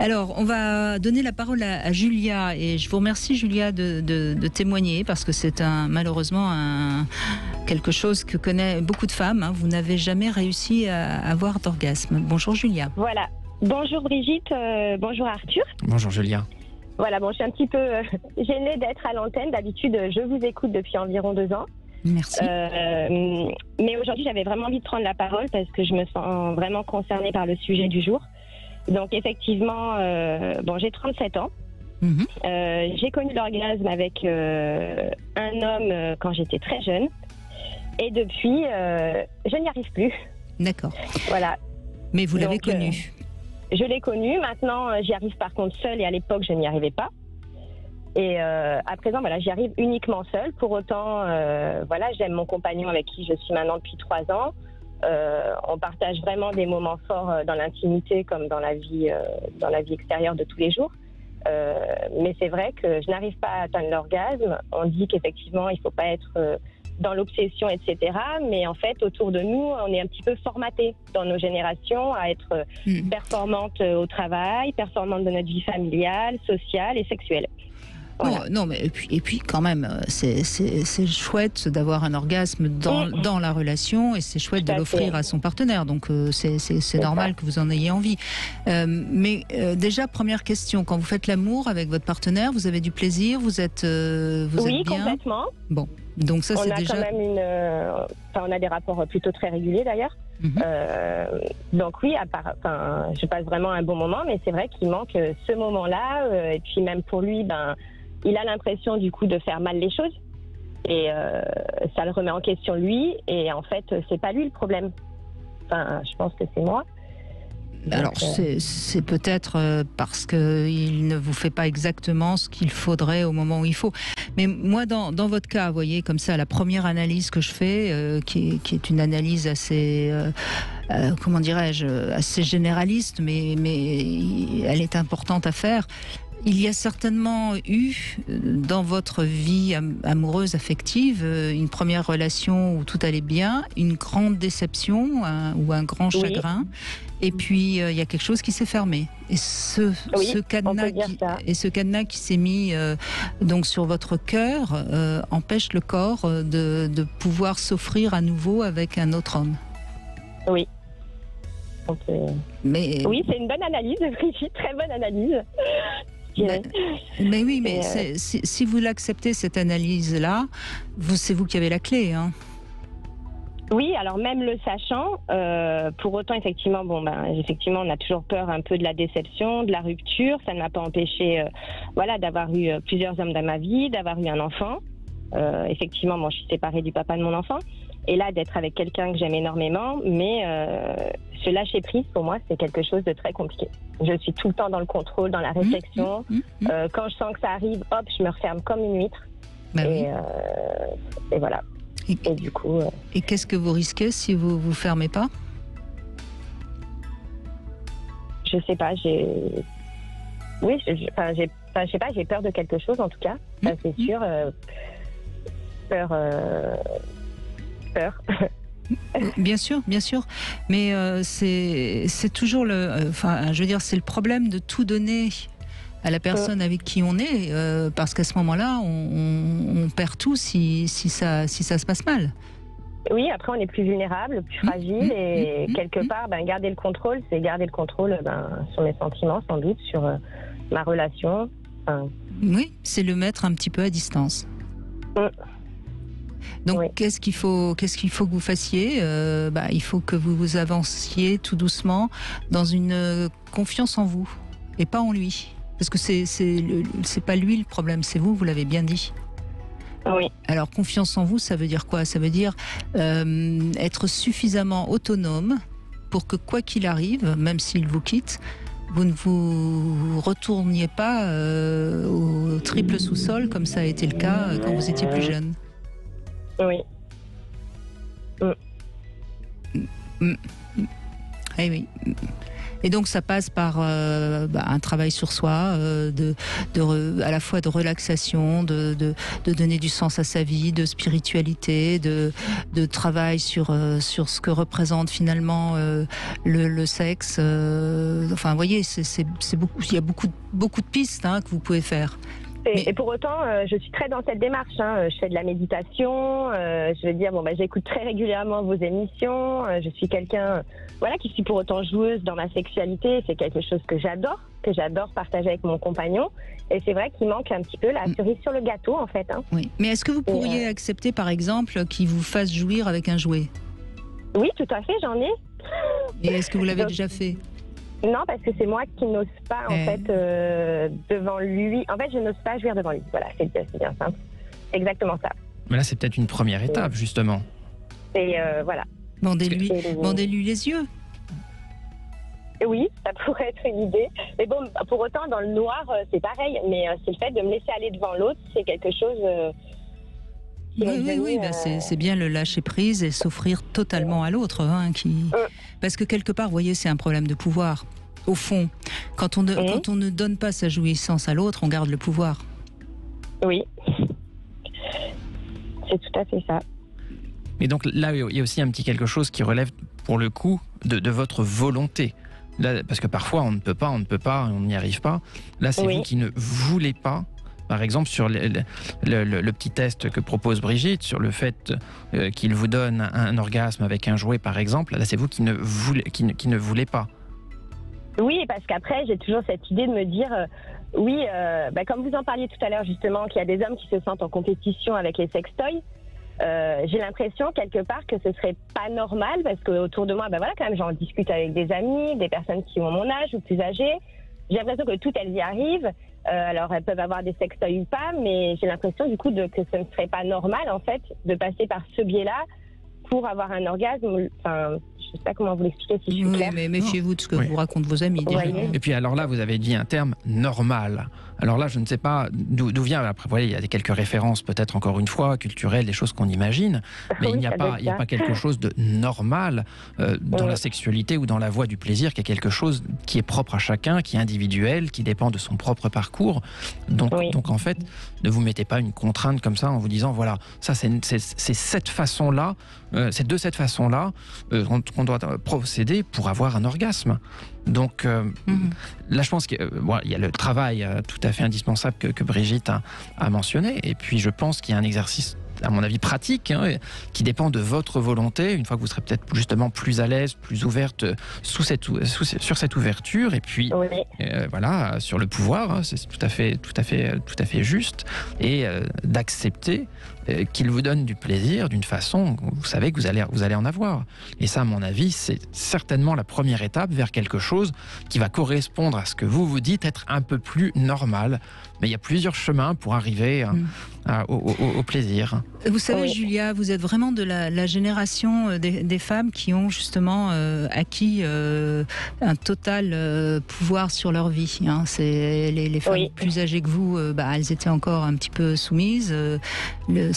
Alors, on va donner la parole à Julia, et je vous remercie, Julia, de témoigner, parce que c'est malheureusement quelque chose que connaissent beaucoup de femmes. Hein. Vous n'avez jamais réussi à avoir d'orgasme. Bonjour, Julia. Voilà. Bonjour Brigitte, bonjour Arthur. Bonjour Julia. Voilà, bon, je suis un petit peu gênée d'être à l'antenne. D'habitude, je vous écoute depuis environ 2 ans. Merci. Mais aujourd'hui, j'avais vraiment envie de prendre la parole parce que je me sens vraiment concernée par le sujet du jour. Donc effectivement, j'ai 37 ans. J'ai connu l'orgasme avec un homme quand j'étais très jeune. Et depuis, je n'y arrive plus. D'accord. Voilà. Mais vous l'avez connu. Je l'ai connu. Maintenant, j'y arrive par contre seule, et à l'époque, je n'y arrivais pas. Et à présent, voilà, j'y arrive uniquement seule. Pour autant, j'aime mon compagnon avec qui je suis maintenant depuis 3 ans. On partage vraiment des moments forts dans l'intimité comme dans la vie extérieure de tous les jours. Mais c'est vrai que je n'arrive pas à atteindre l'orgasme. On dit qu'effectivement, il ne faut pas être dans l'obsession, etc. Mais en fait, autour de nous, on est un petit peu formaté dans nos générations à être performante au travail, performante de notre vie familiale, sociale et sexuelle. Voilà. Non, mais et puis quand même, c'est chouette d'avoir un orgasme dans la relation, et c'est chouette de l'offrir à son partenaire. Donc c'est normal que vous en ayez envie. Mais déjà, première question, quand vous faites l'amour avec votre partenaire, vous avez du plaisir, vous êtes bien? Oui, complètement. Bon, donc ça c'est déjà... On a quand même on a des rapports plutôt très réguliers d'ailleurs. Donc oui, je passe vraiment un bon moment, mais c'est vrai qu'il manque ce moment-là. Et puis même pour lui, il a l'impression du coup de faire mal les choses, et ça le remet en question lui, et en fait c'est pas lui le problème. Je pense que c'est moi. Alors c'est peut-être parce qu'il ne vous fait pas exactement ce qu'il faudrait au moment où il faut. Mais moi dans votre cas, vous voyez, comme ça, la première analyse que je fais, qui est une analyse assez comment dirais-je, assez généraliste, mais elle est importante à faire. Il y a certainement eu dans votre vie amoureuse, affective, une première relation où tout allait bien, une grande déception ou un grand chagrin, et puis il y a quelque chose qui s'est fermé. Et ce cadenas qui s'est mis donc sur votre cœur empêche le corps de pouvoir s'offrir à nouveau avec un autre homme. Oui. Oui, c'est une bonne analyse, Brigitte, très bonne analyse. Mais oui, mais si vous l'acceptez, cette analyse-là, c'est vous qui avez la clé. Hein. Oui, alors même le sachant, pour autant, effectivement, effectivement, on a toujours peur un peu de la déception, de la rupture. Ça ne m'a pas empêché d'avoir eu plusieurs hommes dans ma vie, d'avoir eu un enfant. Effectivement, je suis séparée du papa de mon enfant. Et là, d'être avec quelqu'un que j'aime énormément, mais ce lâcher prise, pour moi, c'est quelque chose de très compliqué. Je suis tout le temps dans le contrôle, dans la réflexion. Quand je sens que ça arrive, hop, je me referme comme une huître. Et voilà. Et du coup... Et qu'est-ce que vous risquez si vous vous fermez pas? Je sais pas, j'ai peur de quelque chose, en tout cas. Ça, c'est sûr. Peur. Bien sûr, mais c'est toujours c'est le problème de tout donner à la personne avec qui on est, parce qu'à ce moment-là, on perd tout si ça se passe mal. Oui, après on est plus vulnérable, plus fragile, et quelque part, garder le contrôle, c'est garder le contrôle sur mes sentiments, sans doute, sur ma relation. Oui, c'est le mettre un petit peu à distance. Donc qu'est-ce qu'il faut que vous fassiez? Il faut que vous avanciez tout doucement dans une confiance en vous et pas en lui, parce que c'est pas lui le problème, c'est vous l'avez bien dit. Oui. Alors confiance en vous, ça veut dire quoi? Ça veut dire être suffisamment autonome pour que quoi qu'il arrive, même s'il vous quitte, vous ne vous retourniez pas au triple sous-sol comme ça a été le cas quand vous étiez plus jeune. Oui. Eh oui. Et donc ça passe par un travail sur soi, à la fois de relaxation, de donner du sens à sa vie, de spiritualité, de travail sur ce que représente finalement le sexe. Enfin, vous voyez, il y a beaucoup de pistes que vous pouvez faire. Et pour autant, je suis très dans cette démarche. Je fais de la méditation. Je veux dire, j'écoute très régulièrement vos émissions. Je suis quelqu'un, qui suis pour autant joueuse dans ma sexualité. C'est quelque chose que j'adore partager avec mon compagnon. Et c'est vrai qu'il manque un petit peu la cerise sur le gâteau, en fait. Oui. Mais est-ce que vous pourriez accepter, par exemple, qu'il vous fasse jouir avec un jouet ? Oui, tout à fait, j'en ai. Et est-ce que vous l'avez déjà fait ? Non, parce que c'est moi qui n'ose pas, en fait, devant lui. En fait, je n'ose pas jouir devant lui. Voilà, c'est bien simple. Exactement ça. Mais là, c'est peut-être une première étape, justement. Et voilà. Bandez-lui les yeux. Oui, ça pourrait être une idée. Mais bon, pour autant, dans le noir, c'est pareil. Mais c'est le fait de me laisser aller devant l'autre, c'est quelque chose... Oui, c'est bien le lâcher prise et s'offrir totalement à l'autre. Parce que quelque part, vous voyez, c'est un problème de pouvoir. Au fond, quand on ne donne pas sa jouissance à l'autre, on garde le pouvoir. Oui, c'est tout à fait ça. Mais donc là, il y a aussi un petit quelque chose qui relève, pour le coup, de votre volonté. Là, parce que parfois, on ne peut pas, on n'y arrive pas. Là, c'est vous qui ne voulez pas. Par exemple, sur le petit test que propose Brigitte, sur le fait qu'il vous donne un orgasme avec un jouet, par exemple, là, c'est vous qui ne voulez pas. Oui, parce qu'après, j'ai toujours cette idée de me dire, comme vous en parliez tout à l'heure, justement, qu'il y a des hommes qui se sentent en compétition avec les sextoys. J'ai l'impression, quelque part, que ce serait pas normal, parce qu'autour de moi, quand même, j'en discute avec des amis, des personnes qui ont mon âge ou plus âgées. J'ai l'impression que toutes elles y arrivent. Alors, elles peuvent avoir des sextoys ou pas, mais j'ai l'impression, du coup, que ce ne serait pas normal, en fait, de passer par ce biais-là pour avoir un orgasme. Enfin, je ne sais pas comment vous l'expliquer si je suis claire. Mais méfiez-vous de ce que vous racontent vos amis. Et puis, alors là, vous avez dit un terme normal. Alors là, je ne sais pas d'où vient. Après, vous voyez, il y a quelques références, peut-être encore une fois, culturelles, des choses qu'on imagine. Mais il n'y a pas quelque chose de normal dans la sexualité ou dans la voie du plaisir, qui est quelque chose qui est propre à chacun, qui est individuel, qui dépend de son propre parcours. Donc en fait, ne vous mettez pas une contrainte comme ça en vous disant, voilà, ça c'est cette façon-là, c'est de cette façon-là qu'on doit procéder pour avoir un orgasme. Donc là, je pense qu'il y a le travail tout à fait indispensable que Brigitte a mentionné. Et puis, je pense qu'il y a un exercice, à mon avis, pratique, qui dépend de votre volonté. Une fois que vous serez peut-être justement plus à l'aise, plus ouverte sur cette ouverture. Et puis, sur le pouvoir, c'est tout à fait juste. Et d'accepter qu'il vous donne du plaisir d'une façon, vous savez que vous allez en avoir. Et ça, à mon avis, c'est certainement la première étape vers quelque chose qui va correspondre à ce que vous dites être un peu plus normal. Mais il y a plusieurs chemins pour arriver au plaisir. Vous savez, Julia, vous êtes vraiment de la génération des femmes qui ont justement acquis un total pouvoir sur leur vie. C'est les femmes plus âgées que vous, elles étaient encore un petit peu soumises.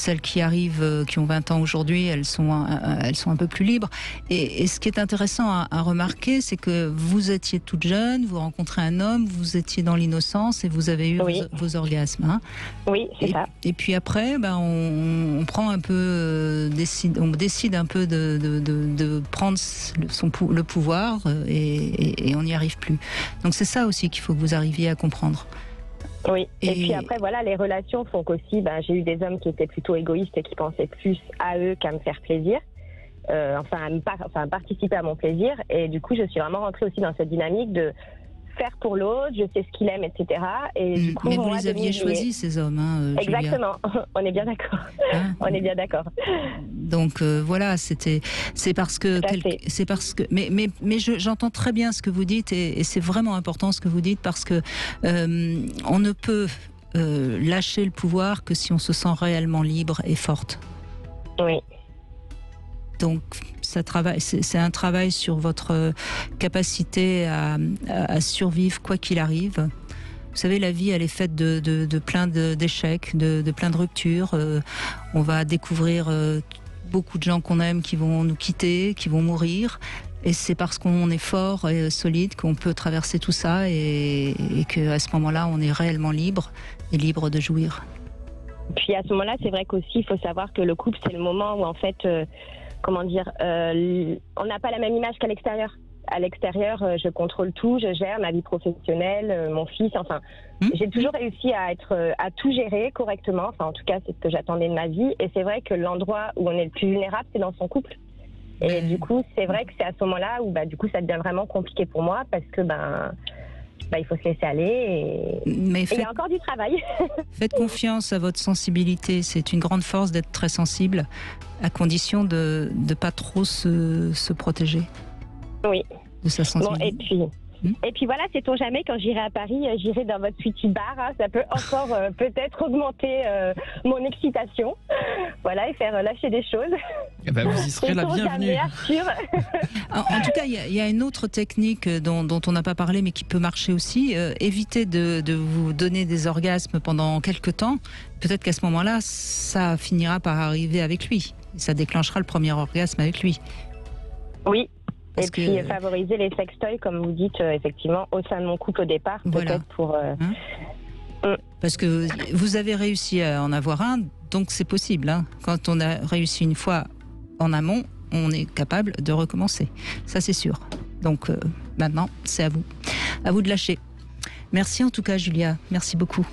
Celles qui arrivent, qui ont 20 ans aujourd'hui, elles sont un peu plus libres. Et ce qui est intéressant à remarquer, c'est que vous étiez toute jeune, vous rencontrez un homme, vous étiez dans l'innocence et vous avez eu vos orgasmes. Oui, c'est ça. Et puis après, on prend un peu, on décide un peu de prendre le pouvoir et on n'y arrive plus. Donc c'est ça aussi qu'il faut que vous arriviez à comprendre. Oui, et puis après, les relations font qu'aussi, j'ai eu des hommes qui étaient plutôt égoïstes et qui pensaient plus à eux qu'à me faire plaisir, à participer à mon plaisir. Et du coup, je suis vraiment rentrée aussi dans cette dynamique de faire pour l'autre, je sais ce qu'il aime, etc. Et du coup, mais vous les aviez choisis, ces hommes, Julia. Exactement, on est bien d'accord. On est bien d'accord. Donc c'est parce que mais j'entends très bien ce que vous dites et c'est vraiment important ce que vous dites parce que on ne peut lâcher le pouvoir que si on se sent réellement libre et forte. Oui. Donc, c'est un travail sur votre capacité à survivre quoi qu'il arrive. Vous savez, la vie, elle est faite de plein d'échecs, de plein de ruptures. On va découvrir beaucoup de gens qu'on aime qui vont nous quitter, qui vont mourir. Et c'est parce qu'on est fort et solide qu'on peut traverser tout ça et qu'à ce moment-là, on est réellement libre et libre de jouir. Puis à ce moment-là, c'est vrai qu'aussi, il faut savoir que le couple, c'est le moment où en fait, on n'a pas la même image qu'à l'extérieur. À l'extérieur, je contrôle tout, je gère ma vie professionnelle, mon fils, enfin, j'ai toujours réussi à tout gérer correctement. Enfin, en tout cas, c'est ce que j'attendais de ma vie. Et c'est vrai que l'endroit où on est le plus vulnérable, c'est dans son couple. Et du coup, c'est vrai que c'est à ce moment-là où, du coup, ça devient vraiment compliqué pour moi parce que, il faut se laisser aller et il y a encore du travail. Faites confiance à votre sensibilité. C'est une grande force d'être très sensible, à condition de ne pas trop se protéger. Oui. De sa sensibilité. Bon, et puis voilà, sait-on jamais, quand j'irai à Paris, j'irai dans votre Sweetie Bar. Hein, ça peut encore peut-être augmenter mon excitation. Voilà, et faire lâcher des choses. Vous y serez la bienvenue. En tout cas, il y a une autre technique dont on n'a pas parlé, mais qui peut marcher aussi. Évitez de vous donner des orgasmes pendant quelques temps. Peut-être qu'à ce moment-là, ça finira par arriver avec lui. Ça déclenchera le premier orgasme avec lui. Oui. Et puis favoriser les sextoys, comme vous dites, effectivement, au sein de mon couple au départ, peut-être pour... Parce que vous avez réussi à en avoir un, donc c'est possible. Hein. Quand on a réussi une fois en amont, on est capable de recommencer. Ça, c'est sûr. Donc maintenant, c'est à vous. À vous de lâcher. Merci en tout cas, Julia. Merci beaucoup.